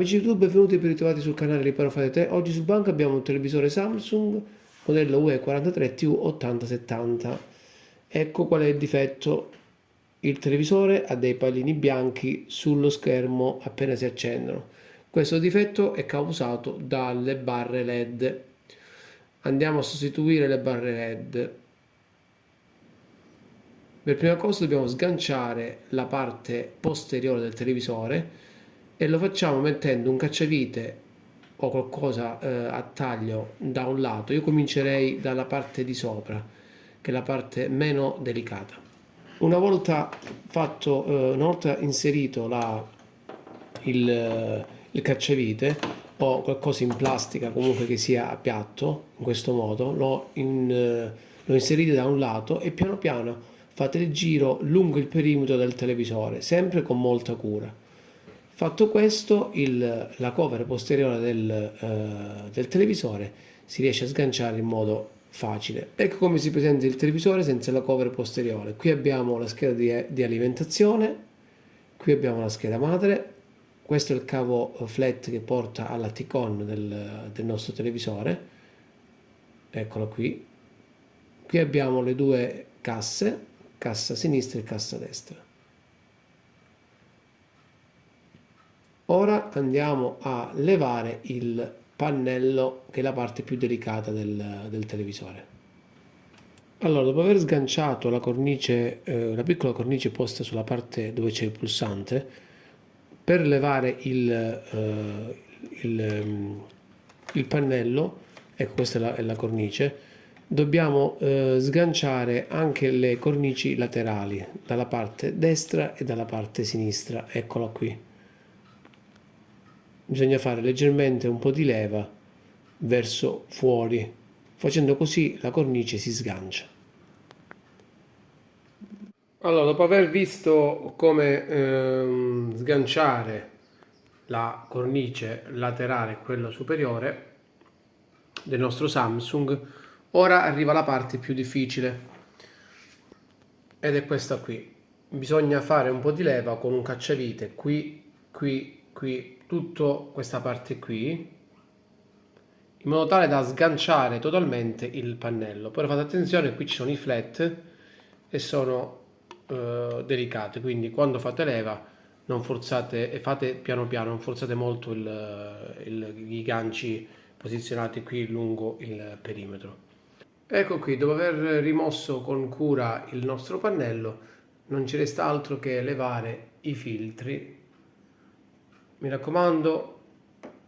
Amici di YouTube, benvenuti e ben ritrovati sul canale Riparo Fate Te. Oggi sul banco abbiamo un televisore Samsung modello UE43TU8070. Ecco qual è il difetto. Il televisore ha dei pallini bianchi sullo schermo appena si accendono. Questo difetto è causato dalle barre LED. Andiamo a sostituire le barre LED. Per prima cosa dobbiamo sganciare la parte posteriore del televisore e lo facciamo mettendo un cacciavite o qualcosa a taglio da un lato. Io comincerei dalla parte di sopra, che è la parte meno delicata. Una volta fatto, una volta inserito il cacciavite o qualcosa in plastica comunque che sia piatto, in questo modo lo inserite da un lato e piano piano fate il giro lungo il perimetro del televisore, sempre con molta cura. Fatto questo, la cover posteriore del televisore si riesce a sganciare in modo facile. Ecco come si presenta il televisore senza la cover posteriore. Qui abbiamo la scheda di alimentazione, qui abbiamo la scheda madre, questo è il cavo flat che porta alla T-Con del nostro televisore, eccolo qui. Qui abbiamo le due casse, cassa sinistra e cassa destra. Ora andiamo a levare il pannello, che è la parte più delicata del televisore. Allora, dopo aver sganciato la cornice, la piccola cornice posta sulla parte dove c'è il pulsante, per levare il pannello, ecco questa è la cornice, dobbiamo sganciare anche le cornici laterali, dalla parte destra e dalla parte sinistra, eccola qui. Bisogna fare leggermente un po' di leva verso fuori, facendo così la cornice si sgancia. Allora, dopo aver visto come sganciare la cornice laterale e quella superiore del nostro Samsung, ora arriva la parte più difficile ed è questa qui. Bisogna fare un po' di leva con un cacciavite qui, tutta questa parte qui, in modo tale da sganciare totalmente il pannello. Però fate attenzione, qui ci sono i flat e sono delicate, quindi quando fate leva non forzate e fate piano piano, non forzate molto i ganci posizionati qui lungo il perimetro. Ecco qui, dopo aver rimosso con cura il nostro pannello, non ci resta altro che levare i filtri. Mi raccomando,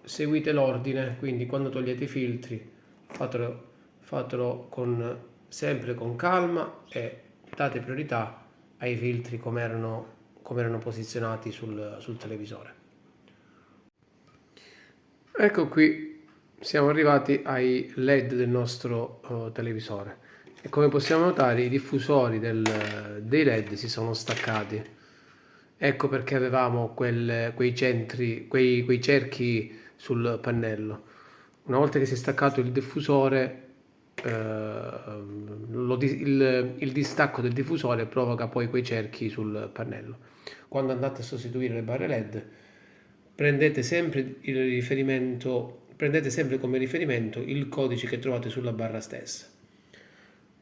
seguite l'ordine, quindi quando togliete i filtri fatelo sempre con calma e date priorità ai filtri come erano posizionati sul televisore. Ecco qui, siamo arrivati ai LED del nostro televisore e come possiamo notare i diffusori dei LED si sono staccati. Ecco perché avevamo quei cerchi sul pannello. Una volta che si è staccato il diffusore, il distacco del diffusore provoca poi quei cerchi sul pannello. Quando andate a sostituire le barre LED, prendete sempre come riferimento il codice che trovate sulla barra stessa.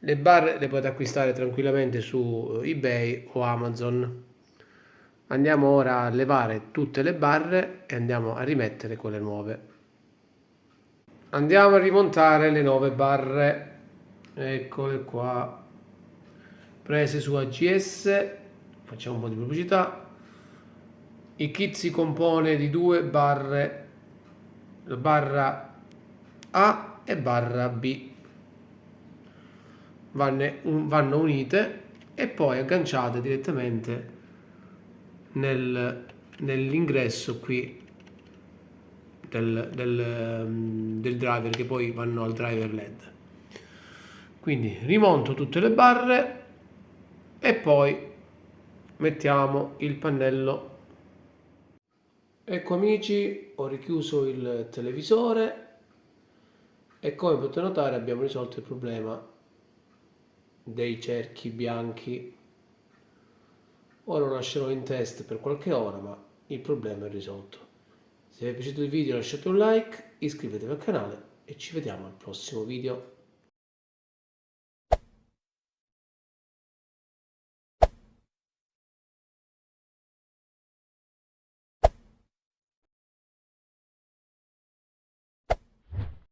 Le barre le potete acquistare tranquillamente su eBay o Amazon. Andiamo ora a levare tutte le barre e andiamo a rimettere quelle nuove. Andiamo a rimontare le nuove barre, eccole qua, prese su AGS. Facciamo un po' di pubblicità. Il kit si compone di due barre, la barra A e barra B. Vanno unite e poi agganciate direttamente nell'ingresso qui del driver, che poi vanno al driver LED. Quindi rimonto tutte le barre e poi mettiamo il pannello. Ecco amici, ho richiuso il televisore e come potete notare abbiamo risolto il problema dei cerchi bianchi. Ora lo lascerò in test per qualche ora, ma il problema è risolto. Se vi è piaciuto il video lasciate un like, iscrivetevi al canale e ci vediamo al prossimo video.